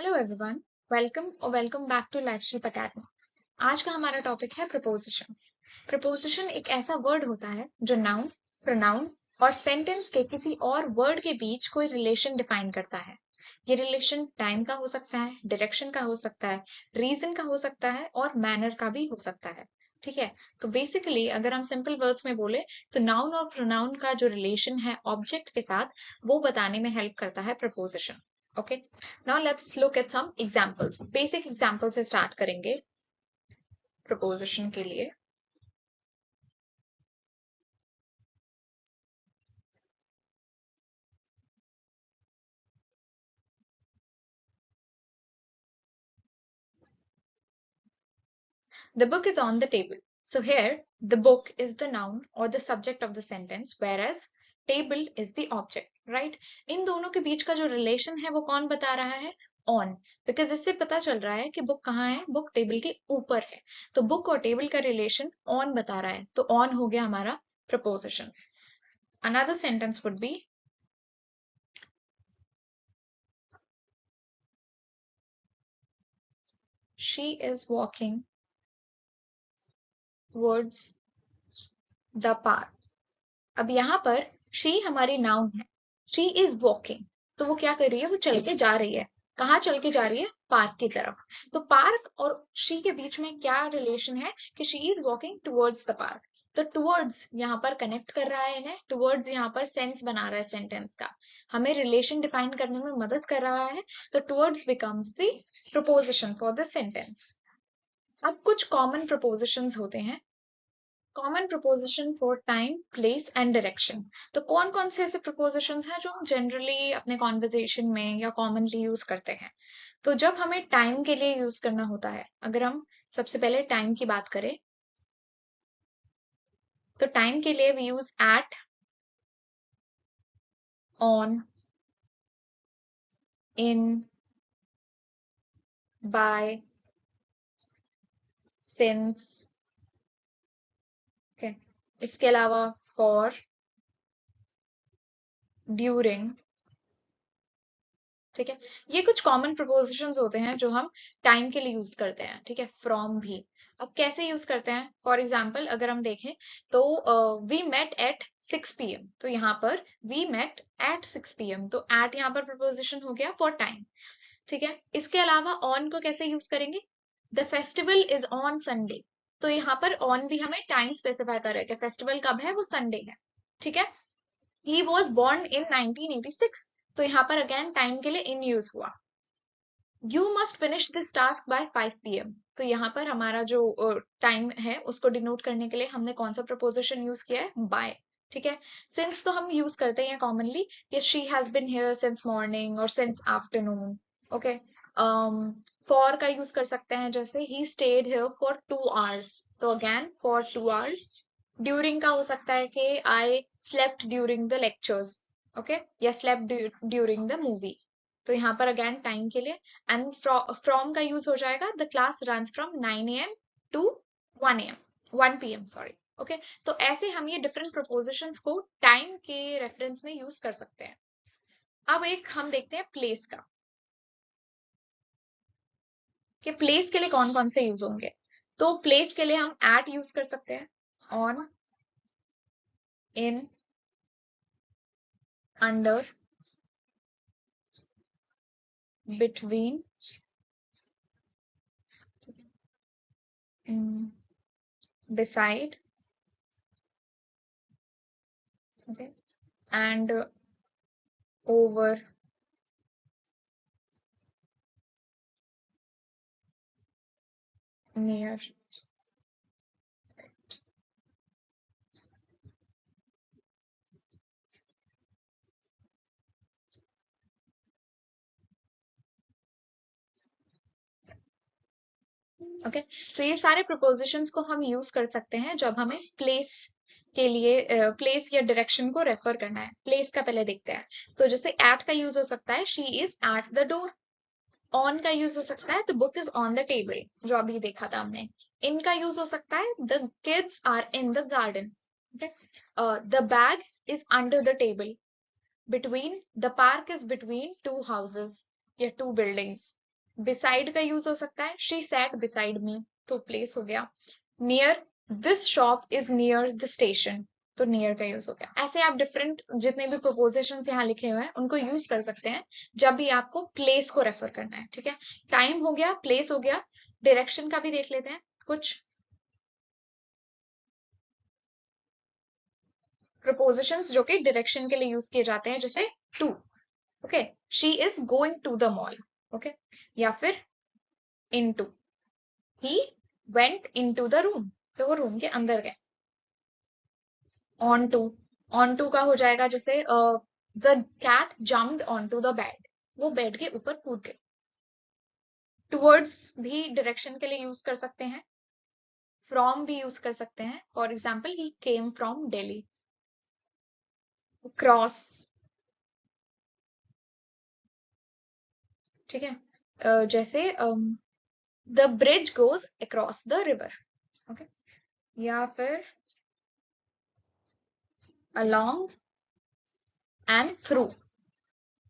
Hello everyone. Welcome back to Lifeship Academy. आज का हमारा टॉपिक है प्रपोजिशंस। प्रपोजिशन एक ऐसा वर्ड होता है जो नाउन, प्रोनाउन और सेंटेंस के किसी और वर्ड के बीच कोई रिलेशन डिफाइन करता है। ये रिलेशन टाइम का हो सकता है, डायरेक्शन का हो सकता है, रीजन का हो सकता है और मैनर का भी हो सकता है। ठीक है, तो बेसिकली अगर हम सिंपल वर्ड्स में बोले तो नाउन और प्रोनाउन का जो रिलेशन है ऑब्जेक्ट के साथ, वो बताने में हेल्प करता है preposition. Okay, now let's look at some examples. Basic example से स्टार्ट करेंगे प्रपोजिशन के लिए। The book is on the table. So here the book is the noun or the subject of the sentence, whereas table is the object, right? इन दोनों के बीच का जो relation है वो कौन बता रहा है? ऑन। बिकॉज इससे पता चल रहा है कि बुक कहाँ है, बुक टेबल के ऊपर है। तो बुक और टेबल का रिलेशन ऑन बता रहा है, तो ऑन हो गया हमारा preposition. Another sentence would be she is walking towards the park. अब यहाँ पर शी हमारी नाउन है। शी इज वॉकिंग, तो वो क्या कर रही है? वो चल के जा रही है। कहाँ चल के जा रही है? पार्क की तरफ। तो पार्क और शी के बीच में क्या रिलेशन है कि she is walking towards the park. तो टुवर्ड्स यहाँ पर कनेक्ट कर रहा है इन्हें, टुवर्ड्स यहाँ पर सेंस बना रहा है सेंटेंस का, हमें रिलेशन डिफाइन करने में मदद कर रहा है। तो towards becomes the preposition for the sentence. अब कुछ कॉमन प्रपोजिशंस होते हैं। Common preposition for time, place and direction. तो कौन कौन से ऐसे प्रपोजिशंस हैं जो हम जनरली अपने कॉन्वर्जेशन में या कॉमनली यूज करते हैं? तो जब हमें टाइम के लिए यूज करना होता है, अगर हम सबसे पहले टाइम की बात करें तो टाइम के लिए we use at, on, in, by, since. इसके अलावा फॉर, ड्यूरिंग। ठीक है, ये कुछ कॉमन प्रपोजिशंस होते हैं जो हम टाइम के लिए यूज करते हैं। ठीक है, फ्रॉम भी। अब कैसे यूज करते हैं? फॉर एग्जाम्पल अगर हम देखें तो वी मेट एट 6 PM, तो यहाँ पर वी मेट एट 6 PM, तो एट यहाँ पर प्रपोजिशन हो गया फॉर टाइम। ठीक है, इसके अलावा ऑन को कैसे यूज करेंगे? The festival is on Sunday, तो यहाँ पर ऑन भी हमें टाइम स्पेसिफाई करेगा, फेस्टिवल कब है? वो संडे है। ठीक है, ही वॉज born in 1986, तो यहाँ पर अगेन टाइम के लिए इन यूज हुआ। You must finish this task by 5 PM, तो यहाँ पर हमारा जो टाइम है उसको डिनोट करने के लिए हमने कौन सा प्रपोजिशन यूज किया है? बाय। ठीक है, सिंस तो हम यूज करते हैं कॉमनली कि she has been here since morning और सिंस आफ्टरनून। ओके, फॉर का यूज कर सकते हैं, जैसे he stayed here for 2 hours, तो अगेन फॉर 2 hours। ड्यूरिंग का हो सकता है कि I slept during the lectures, okay, या स्लेप्ट ड्यूरिंग द मूवी, तो यहाँ पर अगेन टाइम के लिए। एंड फ्रॉम का यूज हो जाएगा the class runs from 9 AM to 1 AM, 1 PM, sorry. Okay, तो ऐसे हम ये डिफरेंट प्रपोजिशंस को टाइम के रेफरेंस में यूज कर सकते हैं। अब एक हम देखते हैं प्लेस का, कि प्लेस के लिए कौन कौन से यूज होंगे। तो प्लेस के लिए हम एट यूज कर सकते हैं, on, in, under, between, beside, okay, and over, near। Okay, तो ये सारे प्रपोजिशंस को हम यूज कर सकते हैं जब हमें प्लेस के लिए प्लेस या डायरेक्शन को रेफर करना है। प्लेस का पहले देखते हैं, तो जैसे एट का यूज हो सकता है, she is at the door. On का यूज हो सकता है, the book is on the table, जो अभी देखा था हमने। इन का यूज हो सकता है, the kids are in the garden. The bag is under the table. Between, the park is between 2 houses या 2 buildings। बिसाइड का यूज हो सकता है, शी सैट बिसाइड मी, तो प्लेस हो गया। Near, this shop is near the station, तो near का यूज हो गया। ऐसे आप डिफरेंट जितने भी प्रोपोजिशंस यहाँ लिखे हुए हैं उनको यूज कर सकते हैं जब भी आपको प्लेस को रेफर करना है, ठीक है। टाइम हो गया, प्लेस हो गया, डायरेक्शन का भी देख लेते हैं कुछ प्रपोजिशंस जो कि डायरेक्शन के लिए यूज किए जाते हैं, जैसे to, okay, she is going to the mall, okay, या फिर into, he went into the room, तो वो रूम के अंदर गए। ऑन टू, ऑन टू का हो जाएगा जैसे the cat jumped on to the bed, वो बेड के ऊपर कूद गए। टुवर्ड्स भी डायरेक्शन के लिए यूज कर सकते हैं, फ्रॉम भी यूज कर सकते हैं, for example he came from Delhi. Cross, ठीक है, जैसे the bridge goes across the river, okay, या फिर अलोंग एंड थ्रू,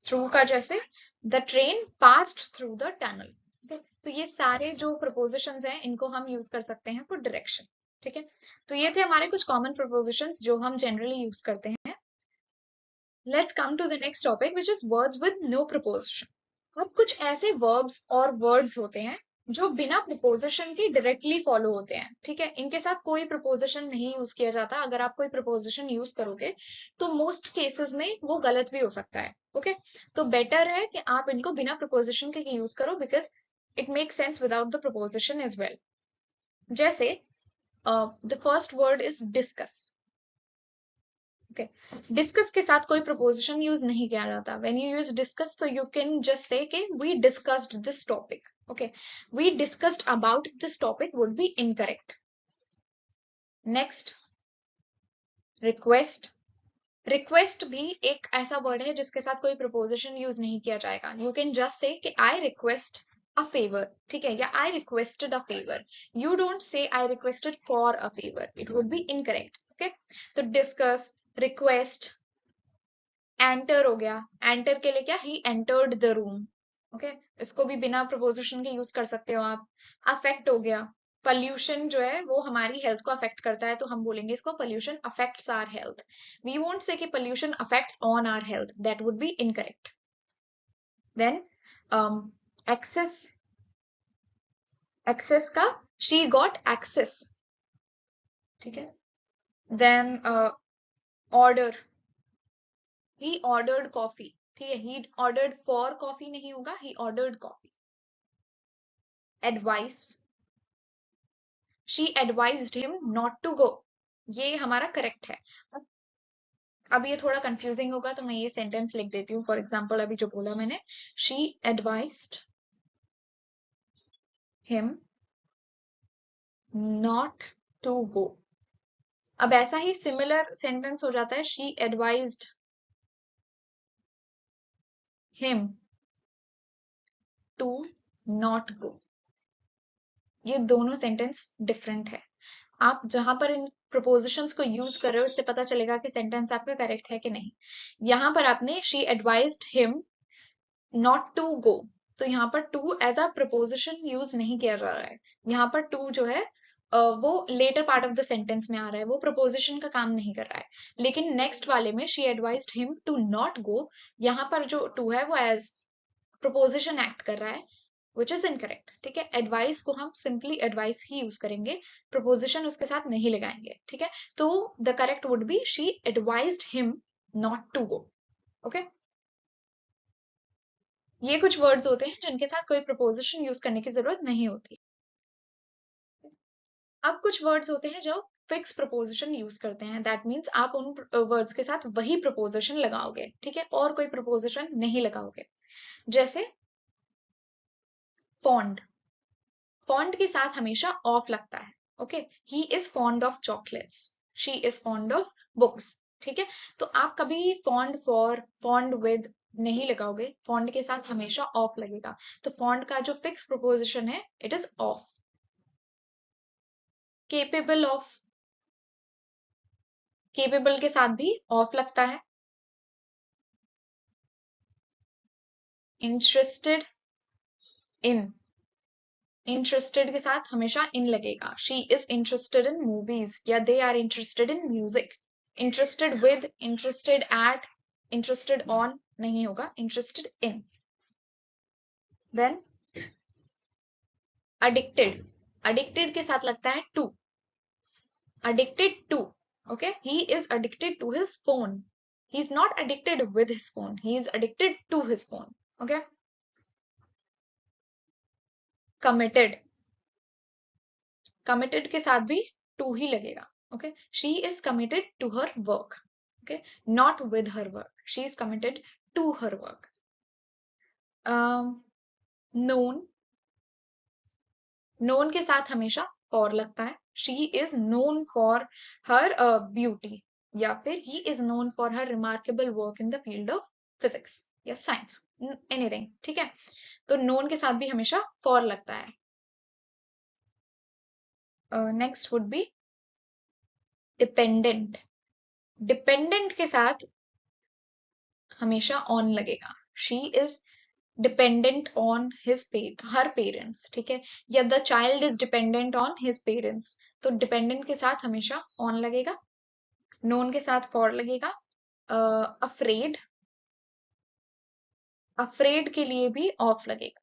थ्रू का जैसे the train passed through the tunnel, ठीक है। तो ये सारे जो प्रपोजिशंस हैं इनको हम यूज कर सकते हैं फॉर डायरेक्शन, ठीक है। तो ये थे हमारे कुछ कॉमन प्रपोजिशंस जो हम जनरली यूज करते हैं। Let's come to the next topic which is words with no preposition. अब कुछ ऐसे वर्ब्स और वर्ड्स होते हैं जो बिना प्रपोजिशन के डायरेक्टली फॉलो होते हैं, ठीक है। इनके साथ कोई प्रपोजिशन नहीं यूज किया जाता। अगर आप कोई प्रपोजिशन यूज करोगे तो मोस्ट केसेस में वो गलत भी हो सकता है, ओके। तो बेटर है कि आप इनको बिना प्रपोजिशन के यूज करो because it make sense without the preposition as well. जैसे the first word is discuss, okay. Discuss के साथ कोई प्रपोजिशन यूज नहीं किया जाता। व्हेन यू यूज डिस्कस तो यू कैन जस्ट से कि we discussed this topic, okay. We discussed about this topic would be incorrect. Next, request. Request भी एक ऐसा वर्ड है जिसके साथ कोई प्रपोजिशन यूज नहीं किया जाएगा। यू कैन जस्ट से कि आई रिक्वेस्ट अ फेवर, ठीक है, या I requested a favour. You don't say I requested for a favour, it would be incorrect, okay. तो डिस्कस, रिक्वेस्ट, एंटर हो गया, एंटर के लिए क्या, he entered the room, okay. इसको भी बिना प्रपोजिशन के यूज कर सकते हो आप। अफेक्ट हो गया, पॉल्यूशन जो है वो हमारी हेल्थ को अफेक्ट करता है तो हम बोलेंगे इसको pollution affects our health. We won't say कि pollution affects on our health, that would be incorrect. Then access, access का शी गॉट एक्सेस, ठीक है। Then order, he ordered coffee, ठीक है, ही ऑर्डर्ड फॉर कॉफी नहीं होगा, he ordered coffee. Advice, she advised him not to go, ये हमारा correct है। अब ये थोड़ा कंफ्यूजिंग होगा तो मैं ये सेंटेंस लिख देती हूँ। फॉर एग्जाम्पल अभी जो बोला मैंने, she advised him not to go. अब ऐसा ही सिमिलर सेंटेंस हो जाता है, she advised him to not go. ये दोनों सेंटेंस डिफरेंट है। आप जहां पर इन प्रपोजिशंस को यूज कर रहे हो इससे पता चलेगा कि सेंटेंस आपका करेक्ट है कि नहीं। यहां पर आपने she advised him not to go, तो यहाँ पर to as a preposition use नहीं किया जा रहा है। यहाँ पर टू जो है वो latter part of the sentence में आ रहा है, वो प्रपोजिशन का काम नहीं कर रहा है। लेकिन नेक्स्ट वाले में she advised him to not go, यहाँ पर जो टू है वो एज प्रपोजिशन एक्ट कर रहा है, विच इज इनकरेक्ट, ठीक है। एडवाइस को हम सिंपली एडवाइस ही यूज करेंगे, प्रपोजिशन उसके साथ नहीं लगाएंगे, ठीक है। तो the correct would be she advised him not to go, okay. ये कुछ वर्ड्स होते हैं जिनके साथ कोई प्रपोजिशन यूज करने की जरूरत नहीं होती। अब कुछ वर्ड्स होते हैं जो फिक्स प्रपोजिशन यूज करते हैं, दैट मीन्स आप उन वर्ड्स के साथ वही प्रपोजिशन लगाओगे, ठीक है, और कोई प्रपोजिशन नहीं लगाओगे। जैसे फॉन्ड, फॉन्ड के साथ हमेशा ऑफ लगता है, okay. He is fond of chocolates, she is fond of books, ठीक है। तो आप कभी फॉन्ड फॉर, फॉन्ड विद नहीं लगाओगे, फॉन्ड के साथ हमेशा ऑफ लगेगा। तो फॉन्ड का जो फिक्स प्रपोजिशन है it is of. Capable of, capable के साथ भी ऑफ लगता है। इंटरेस्टेड, इन, इंटरेस्टेड के साथ हमेशा इन लगेगा. She is interested in movies या they are interested in music. Interested with, interested at, interested on नहीं होगा, interested in. Then addicted, addicted के साथ लगता है to, addicted to. Okay, he is addicted to his phone. He is not addicted with his phone, he is addicted to his phone. Okay, committed, committed के साथ भी to ही लगेगा. Okay, she is committed to her work. Okay, not with her work, she is committed to her work. known, known के साथ हमेशा for लगता है. she is known for her beauty या फिर he is known for her remarkable work in the field of physics या science, anything. ठीक है, तो known के साथ भी हमेशा for लगता है. next would be dependent. dependent के साथ हमेशा on लगेगा. she is dependent on her parents. ठीक है, या the child is dependent on his parents. तो dependent के साथ हमेशा on लगेगा. known के साथ for लगेगा. afraid, afraid के लिए भी off लगेगा.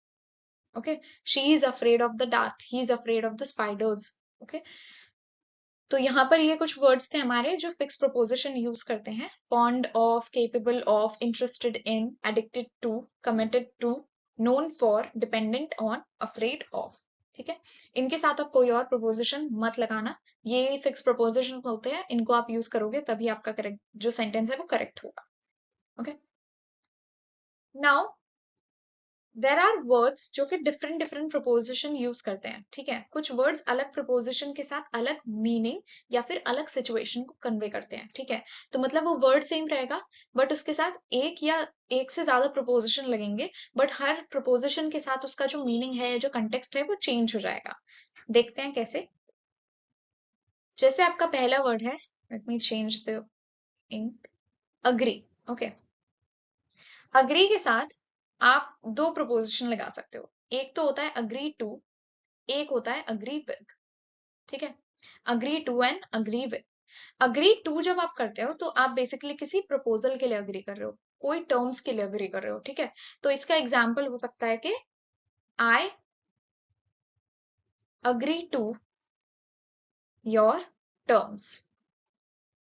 okay, she is afraid of the dark, he is afraid of the spiders. okay, तो यहाँ पर ये कुछ वर्ड्स थे हमारे जो फिक्स प्रोपोजिशन यूज करते हैं. Fond of, capable of, interested in, addicted to, committed to, known for, dependent on, afraid of. ठीक है, इनके साथ आप कोई और प्रोपोजिशन मत लगाना. ये फिक्स प्रोपोजिशन होते हैं, इनको आप यूज करोगे तभी आपका करेक्ट जो सेंटेंस है वो करेक्ट होगा. Okay, now there are words जो कि डिफरेंट डिफरेंट प्रोपोजिशन यूज करते हैं. ठीक है, कुछ वर्ड्स अलग प्रोपोजिशन के साथ अलग मीनिंग या फिर अलग सिचुएशन को कन्वे करते हैं. ठीक है, तो मतलब वो वर्ड सेम रहेगा बट उसके साथ एक या एक से ज्यादा प्रोपोजिशन लगेंगे, बट हर प्रोपोजिशन के साथ उसका जो मीनिंग है, जो कंटेक्स्ट है, वो चेंज हो जाएगा. देखते हैं कैसे. जैसे आपका पहला वर्ड है, let me change the ink, agree. Okay, agree के साथ आप दो प्रोपोजिशन लगा सकते हो. एक तो होता है अग्री टू, एक होता है अग्री विद. ठीक है, agree to and agree with. Agree to जब आप करते हो तो आप बेसिकली किसी प्रपोजल के लिए अग्री कर रहे हो, कोई टर्म्स के लिए अग्री कर रहे हो. ठीक है, तो इसका एग्जाम्पल हो सकता है कि I agree to your terms.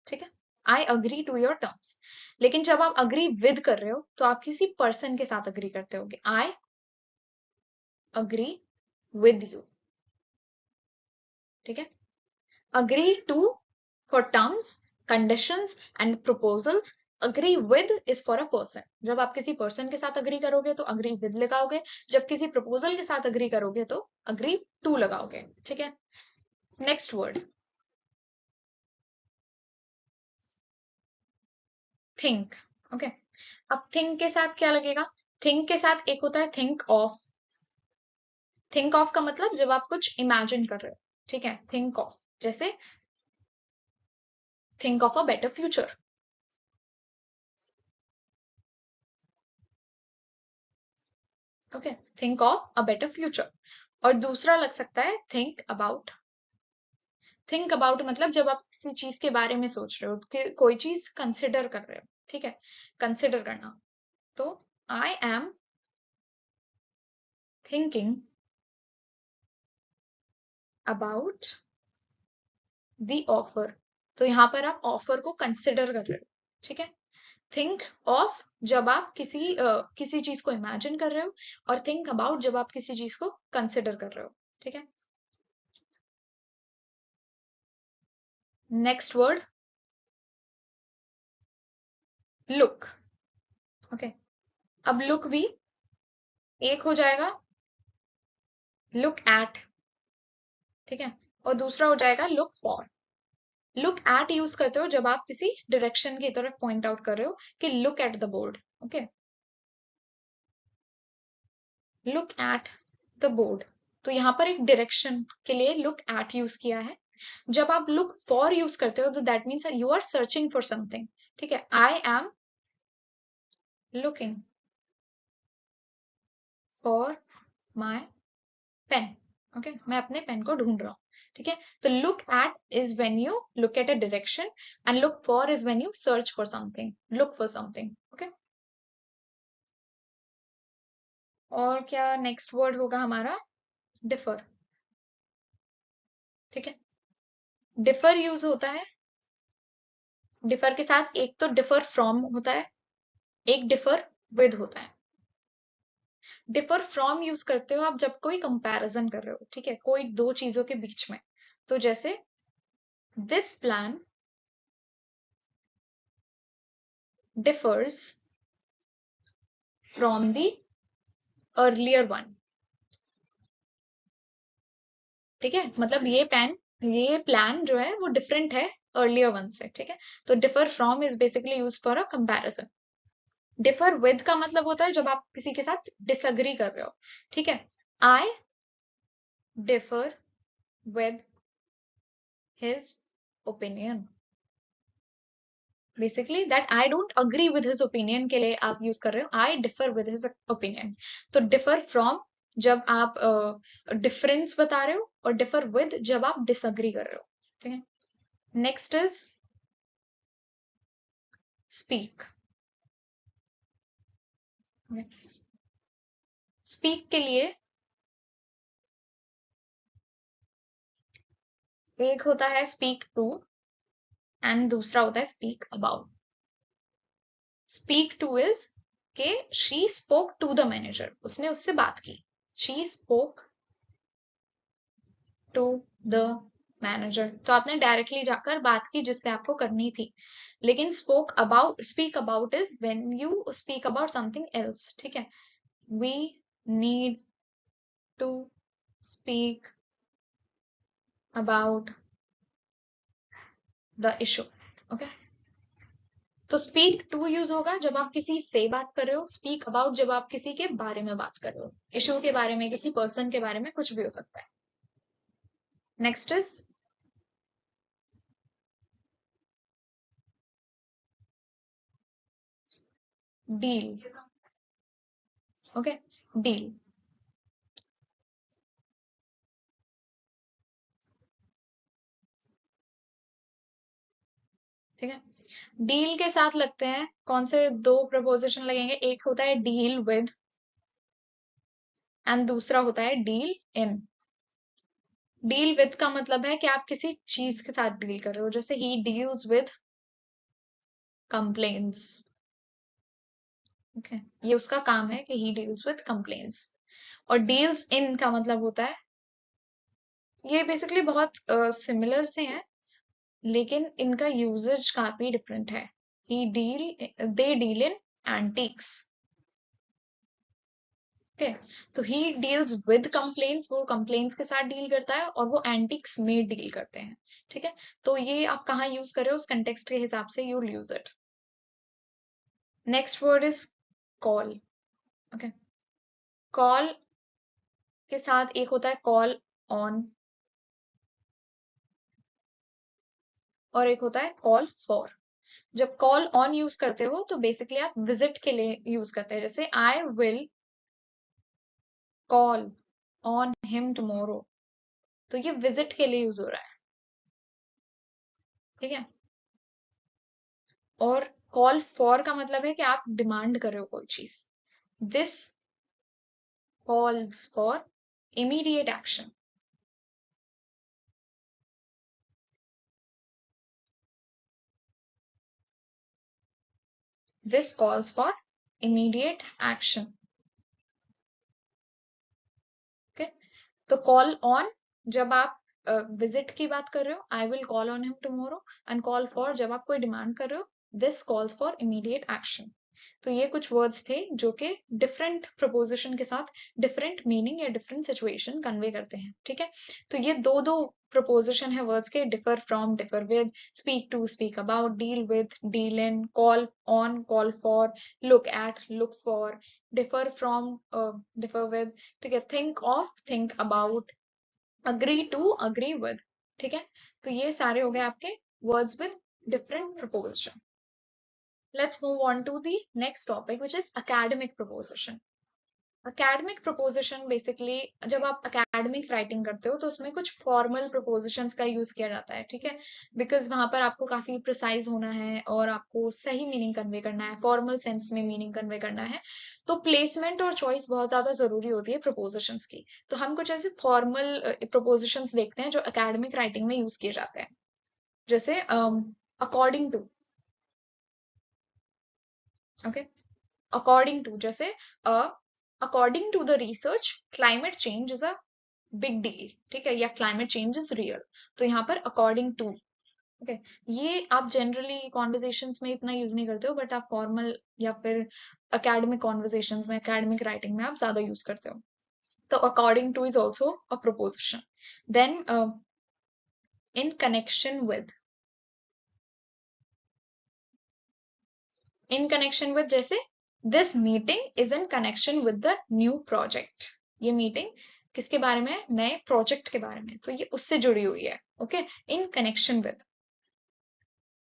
ठीक है, I agree to your terms. लेकिन जब आप अग्री विद कर रहे हो तो आप किसी पर्सन के साथ अग्री करते हो. I agree with you. ठीक है, agree to for terms, conditions and proposals. Agree with is for a person. जब आप किसी पर्सन के साथ अग्री करोगे तो अग्री विद लगाओगे, जब किसी प्रपोजल के साथ अग्री करोगे तो अग्री टू लगाओगे. ठीक है, नेक्स्ट वर्ड थिंक. ओके, अब थिंक के साथ क्या लगेगा. थिंक के साथ एक होता है थिंक ऑफ. थिंक ऑफ का मतलब जब आप कुछ इमेजिन कर रहे हो. ठीक है, थिंक ऑफ, जैसे think of a better future. Okay, think of a better future. और दूसरा लग सकता है थिंक अबाउट. थिंक अबाउट मतलब जब आप किसी चीज के बारे में सोच रहे हो, कि कोई चीज कंसिडर कर रहे हो. ठीक है, कंसिडर करना. तो I am thinking about the offer. तो यहां पर आप ऑफर को कंसिडर कर रहे हो. ठीक है, थिंक ऑफ जब आप किसी चीज को इमेजिन कर रहे हो, और थिंक अबाउट जब आप किसी चीज को कंसिडर कर रहे हो. ठीक है, नेक्स्ट वर्ड लुक. ओके, अब लुक भी एक हो जाएगा लुक एट. ठीक है, और दूसरा हो जाएगा look for. Look eight use करते हो जब आप किसी डायरेक्शन की तरफ पॉइंट आउट कर रहे हो कि look at the board. Okay, look at the board. तो यहाँ पर एक डायरेक्शन के लिए लुक एट यूज किया है. जब आप लुक फॉर यूज करते हो तो that means you are searching for something. ठीक है, I am looking for my pen. Okay, मैं अपने पेन को ढूंढ रहा हूँ, ठीक है। तो look at is when you look at a direction and look for is when you search for something, look for something. Okay, और क्या नेक्स्ट वर्ड होगा हमारा? डिफर, ठीक है। डिफर यूज होता है, डिफर के साथ एक तो डिफर फ्रॉम होता है, एक डिफर विद होता है। डिफर फ्रॉम यूज करते हो आप जब कोई कंपैरिजन कर रहे हो, ठीक है, कोई दो चीजों के बीच में। तो जैसे this plan differs from the earlier one, ठीक है, मतलब ये प्लान जो है वो डिफरेंट है अर्लियर वन से, ठीक है। तो differ from is basically use for a comparison. Differ with का मतलब होता है जब आप किसी के साथ डिसअग्री कर रहे हो, ठीक है। आई differ with his opinion, basically that I don't agree with his opinion के लिए आप यूज कर रहे हो आई डिफर विद हिज ओपिनियन। तो डिफर फ्रॉम जब आप डिफरेंस बता रहे हो, और डिफर विद जब आप डिसअग्री कर रहे हो, ठीक है। Next is speak. स्पीक के लिए एक होता है स्पीक टू एंड दूसरा होता है speak about. Speak to is के she spoke to the manager, उसने उससे बात की, she spoke to the manager, तो आपने डायरेक्टली जाकर बात की जिससे आपको करनी थी। लेकिन speak about is when you speak about something else, ठीक है। We need to speak about the issue, okay. तो स्पीक टू यूज होगा जब आप किसी से बात कर रहे हो, स्पीक अबाउट जब आप किसी के बारे में बात कर रहे हो, इशू के बारे में, किसी पर्सन के बारे में, कुछ भी हो सकता है। Next is deal, okay, deal, ठीक है। डील के साथ लगते हैं कौन से दो प्रपोजिशन लगेंगे? एक होता है डील विद एंड दूसरा होता है डील इन। डील विद का मतलब है कि आप किसी चीज के साथ डील कर रहे हो, जैसे he deals with complaints, okay, ये उसका काम है कि ही डील्स विद कंप्लेन्स। और डील्स इन का मतलब होता है, ये बेसिकली बहुत सिमिलर से हैं लेकिन इनका यूजेज काफी डिफरेंट है। He deal they deal in antiques, okay. तो ही डील्स विद कंप्लेन्स, वो कंप्लेन्स के साथ डील करता है, और वो एंटीक्स में डील करते हैं, ठीक है। तो ये आप कहाँ यूज कर रहे हो उस कंटेक्स्ट के हिसाब से you use it. Next word is call, okay. Call के साथ एक होता है कॉल ऑन और एक होता है कॉल फॉर। जब कॉल ऑन यूज करते हो तो बेसिकली आप विजिट के लिए यूज करते हैं, जैसे I will call on him tomorrow, तो ये विजिट के लिए यूज हो रहा है, ठीक है। और कॉल फॉर का मतलब है कि आप डिमांड कर रहे हो कोई चीज, this calls for immediate action, this calls for immediate action, okay. तो कॉल ऑन जब आप विजिट की बात कर रहे हो, I will call on him tomorrow, and call for जब आप कोई डिमांड कर रहे हो, this calls for immediate action. तो ये कुछ वर्ड्स थे जो कि डिफरेंट प्रपोजिशन के साथ डिफरेंट मीनिंग या डिफरेंट सिचुएशन कन्वे करते हैं, ठीक है। तो ये दो दो प्रपोजिशन है वर्ड्स के, differ from, differ with, speak to, speak about, deal with, deal in, call on, call for, look at, look for, differ from, differ with, ठीक है, think of, think about, agree to, agree with, ठीक है। तो ये सारे हो गए आपके words with different preposition. Let's move on to the next topic, which is academic preposition. Academic preposition basically जब आप एकेडमिक राइटिंग करते हो तो उसमें कुछ फॉर्मल प्रपोजिशंस का यूज किया जाता है, ठीक है, बिकॉज वहां पर आपको काफी प्रिसाइज होना है और आपको सही मीनिंग कन्वे करना है, फॉर्मल सेंस में मीनिंग कन्वे करना है। तो प्लेसमेंट और चॉइस बहुत ज्यादा जरूरी होती है प्रपोजिशंस की। तो हम कुछ ऐसे फॉर्मल प्रपोजिशंस देखते हैं जो एकेडमिक राइटिंग में यूज किए जाते हैं, जैसे according to. Okay, according to जैसे according to the research climate change is a big deal, ठीक है, या क्लाइमेट चेंज इज रियल। तो यहाँ पर अकॉर्डिंग टू। ओके, ये आप जनरली कॉन्वर्जेशंस में इतना यूज नहीं करते हो, बट आप फॉर्मल या फिर एकेडमिक कॉन्वर्जेशंस में, एकेडमिक राइटिंग में आप ज्यादा यूज करते हो। तो according to is also a preposition. Then in connection with. In connection with जैसे this meeting is in connection with the new project. ये मीटिंग किसके बारे में है? नए प्रोजेक्ट के बारे में, तो ये उससे जुड़ी हुई है। Okay, in connection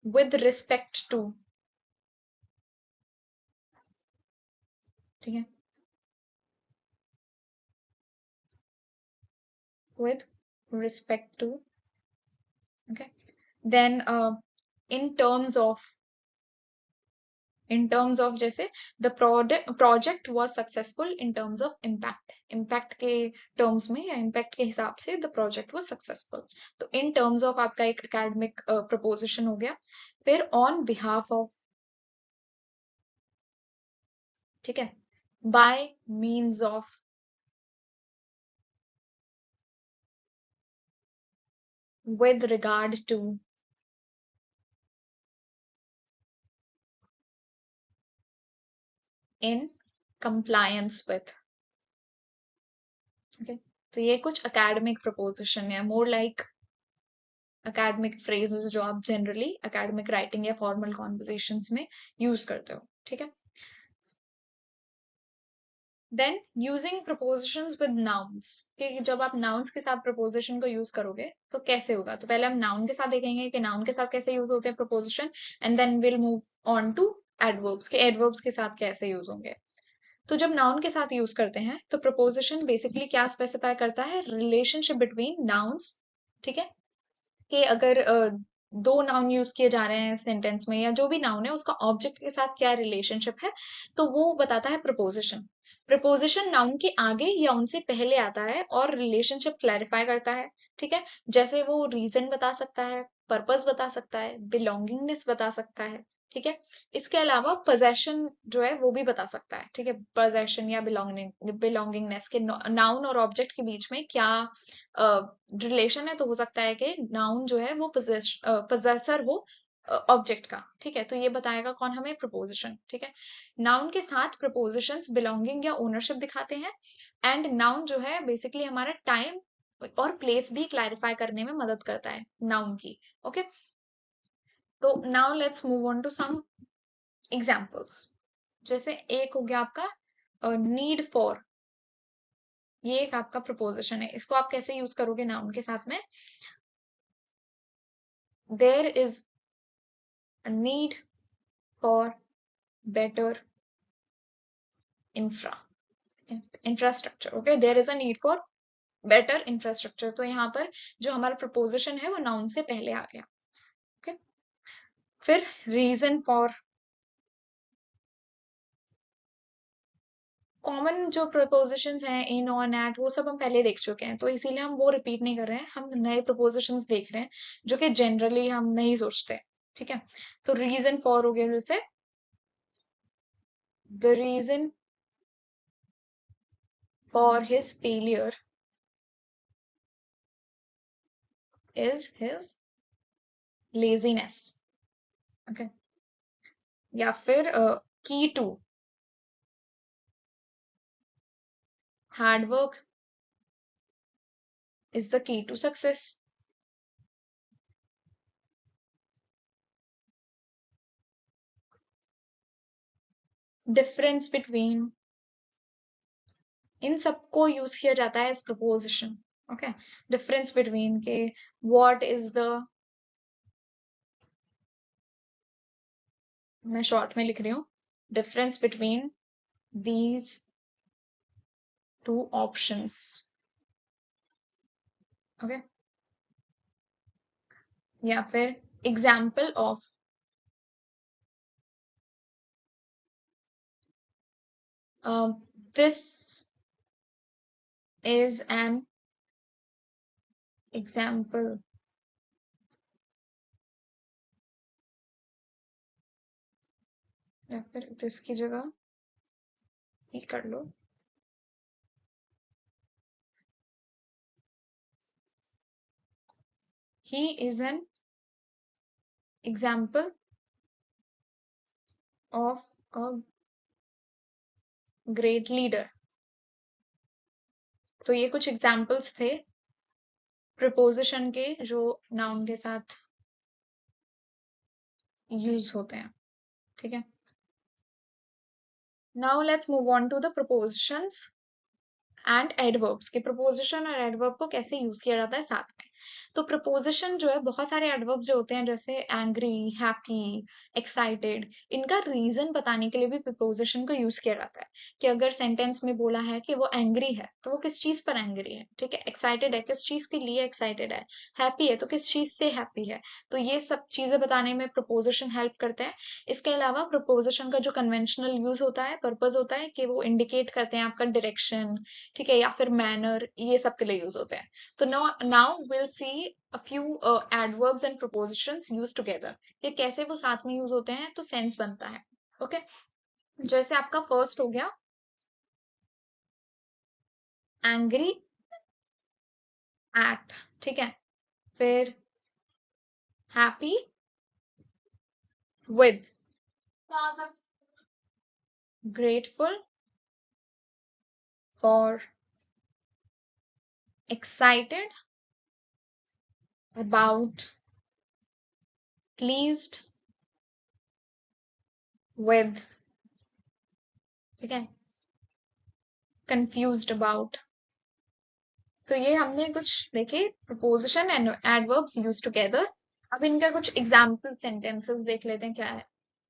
with respect to, ठीक है, with respect to, okay, then in terms of, in terms of जैसे the project was successful in terms of impact, impact के terms में या impact के हिसाब से the project was successful। तो in terms of आपका एक academic proposition हो गया। फिर on behalf of, ठीक है, by means of, with regard to, in compliance with। Okay, तो ये कुछ एकेडमिक प्रपोजिशन है, मोर लाइक एकेडमिक फ्रेजेस जो आप जनरली एकेडमिक राइटिंग या फॉर्मल कॉन्वर्सेशंस में यूज करते हो, ठीक है। Then using prepositions with nouns, कि जब आप नाउन्स के साथ प्रपोजिशन को यूज करोगे तो कैसे होगा। तो पहले हम नाउन के साथ देखेंगे कि नाउन के साथ कैसे यूज होते हैं preposition, and then will move on to adverbs, के एडवर्ब्स के साथ कैसे यूज होंगे। तो जब नाउन के साथ यूज करते हैं तो प्रपोजिशन बेसिकली क्या स्पेसिफाई करता है? रिलेशनशिप बिटवीन नाउन्स, ठीक है, कि अगर दो नाउन यूज किए जा रहे हैं सेंटेंस में, या जो भी नाउन है उसका ऑब्जेक्ट के साथ क्या रिलेशनशिप है, तो वो बताता है प्रपोजिशन। प्रपोजिशन नाउन के आगे या उनसे पहले आता है और रिलेशनशिप क्लैरिफाई करता है, ठीक है, जैसे वो रीजन बता सकता है, पर्पस बता सकता है, बिलोंगिंगनेस बता सकता है, ठीक है। इसके अलावा पोजेशन जो है वो भी बता सकता है, ठीक है, पोजेशन या बिलोंगिंगनेस के नाउन और ऑब्जेक्ट के बीच में क्या रिलेशन है। तो हो सकता है कि नाउन जो है वो पोजेसर हो ऑब्जेक्ट का, ठीक है, तो ये बताएगा कौन? हमें प्रपोजिशन, ठीक है। नाउन के साथ प्रपोजिशंस बिलोंगिंग या ओनरशिप दिखाते हैं, एंड नाउन जो है बेसिकली हमारा टाइम और प्लेस भी क्लैरिफाई करने में मदद करता है नाउन की। ओके, तो now let's move on to some examples. जैसे एक हो गया आपका नीड फॉर, ये एक आपका प्रपोजिशन है, इसको आप कैसे यूज करोगे नाउन के साथ में? There is a need for better infra infrastructure। Okay, there is a need for better infrastructure. तो यहाँ पर जो हमारा प्रपोजिशन है वो नाउन से पहले आ गया। ओके, फिर रीजन फॉर, कॉमन जो प्रपोजिशंस हैं इन, ऑन, एट, वो सब हम पहले देख चुके हैं, तो इसीलिए हम वो रिपीट नहीं कर रहे हैं, हम नए प्रपोजिशंस देख रहे हैं जो कि जनरली हम नहीं सोचते, ठीक है। तो रीजन फॉर हो गया जैसे the reason for his failure is his laziness. Okay, या फिर key to, hard work is the key to success. Difference between, इन सबको यूज किया जाता है as preposition. Okay, difference between के व्हाट इज द, मैं शॉर्ट में लिख रही हूँ, difference between these two options. Okay, या फिर example of this is an example. या फिर दिस की जगह ही कर लो. He is an example of a great leader. तो ये कुछ एग्जाम्पल्स थे प्रिपोजिशन के जो नाउन के साथ यूज होते हैं. ठीक है, now let's move on to the prepositions and adverbs. के प्रपोजिशन और एडवर्ब को कैसे यूज किया जाता है साथ में. तो प्रपोजिशन जो है, बहुत सारे एडवर्ब जो होते हैं जैसे एंग्री, हैप्पी, एक्साइटेड, इनका रीजन बताने के लिए भी प्रपोजिशन को यूज किया जाता है. कि अगर सेंटेंस में बोला है कि वो एंग्री है तो वो किस चीज पर एंग्री है. ठीक है, एक्साइटेड है किस चीज के लिए एक्साइटेड है, हैप्पी है तो किस चीज से हैप्पी है. तो ये सब चीजें बताने में प्रपोजिशन हेल्प करते हैं. इसके अलावा प्रपोजिशन का जो कन्वेंशनल यूज होता है, पर्पज होता है कि वो इंडिकेट करते हैं आपका डायरेक्शन, ठीक है, या फिर मैनर, ये सब के लिए यूज होते हैं. तो now will see a few adverbs and prepositions used together. ये कैसे वो साथ में यूज होते हैं तो सेंस बनता है. ओके, जैसे आपका फर्स्ट हो गया एंग्री एट. ठीक है, फिर happy with, grateful for, excited about, pleased with. ठीक है, कंफ्यूज्ड अबाउट. तो ये हमने कुछ देखे preposition and adverbs use together. अब इनका कुछ एग्जाम्पल सेंटेंसेस देख लेते हैं क्या है,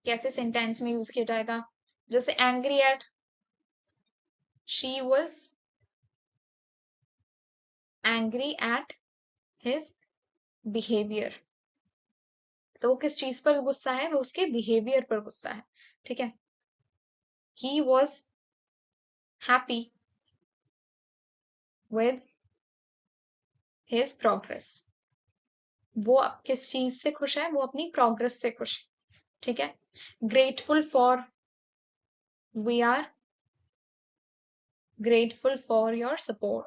कैसे सेंटेंस में यूज किया जाएगा. जैसे angry at, she was angry at his behaviour. तो वो किस चीज पर गुस्सा है, वो उसके बिहेवियर पर गुस्सा है. ठीक है, he was happy with his progress. वो किस चीज से खुश है, वो अपनी प्रोग्रेस से खुश है. ठीक है, grateful for, we are grateful for your support.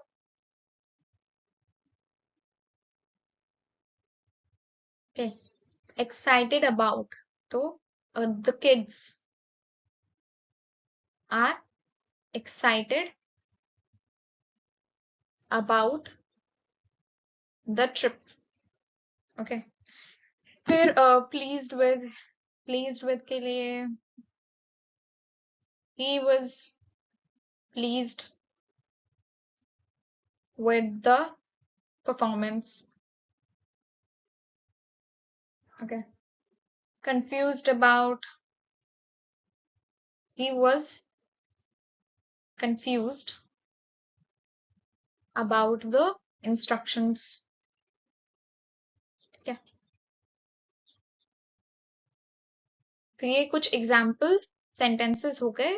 Okay, excited about, तो the kids are excited about the trip. Okay, फिर pleased with के लिए he was pleased with the performance. Okay, confused about, he was confused about the instructions. ठीक है, तो ये कुछ example sentences हो गए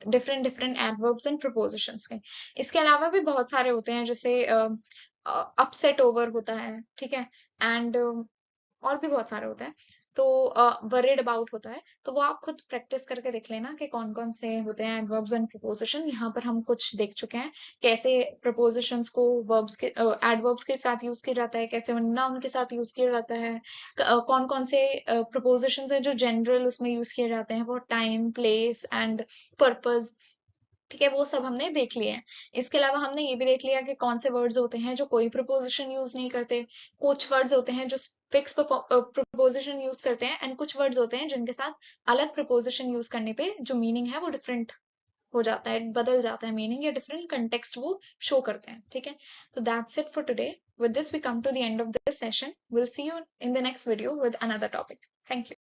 different different adverbs and propositions के. इसके अलावा भी बहुत सारे होते हैं, जैसे अपसेट ओवर होता है. ठीक है, एंड और भी बहुत सारे होते हैं. तो वरीड अबाउट होता है. तो वो आप खुद प्रैक्टिस करके देख लेना कि कौन कौन से होते हैं एडवर्ब्स एंड प्रपोजिशन. यहाँ पर हम कुछ देख चुके हैं कैसे प्रपोजिशंस को वर्ब्स के एडवर्ब्स के साथ यूज किया जाता है, कैसे नाउन के साथ यूज किया जाता है, कौन कौन से प्रपोजिशंस हैं जो जनरल उसमें यूज किए जाते हैं, वो टाइम, प्लेस एंड पर्पज. ठीक है, वो सब हमने देख लिए हैं. इसके अलावा हमने ये भी देख लिया कि कौन से वर्ड्स होते हैं जो कोई प्रपोजिशन यूज नहीं करते, कुछ वर्ड्स होते हैं जो फिक्स प्रपोजिशन यूज करते हैं, एंड कुछ वर्ड्स होते हैं जिनके साथ अलग प्रपोजिशन यूज करने पे जो मीनिंग है वो डिफरेंट हो जाता है, बदल जाता है मीनिंग, या डिफरेंट कंटेक्स्ट वो शो करते हैं. ठीक है, तो that's it for today. With this we come to the end of this session. We'll see you in the next video with another topic. Thank you.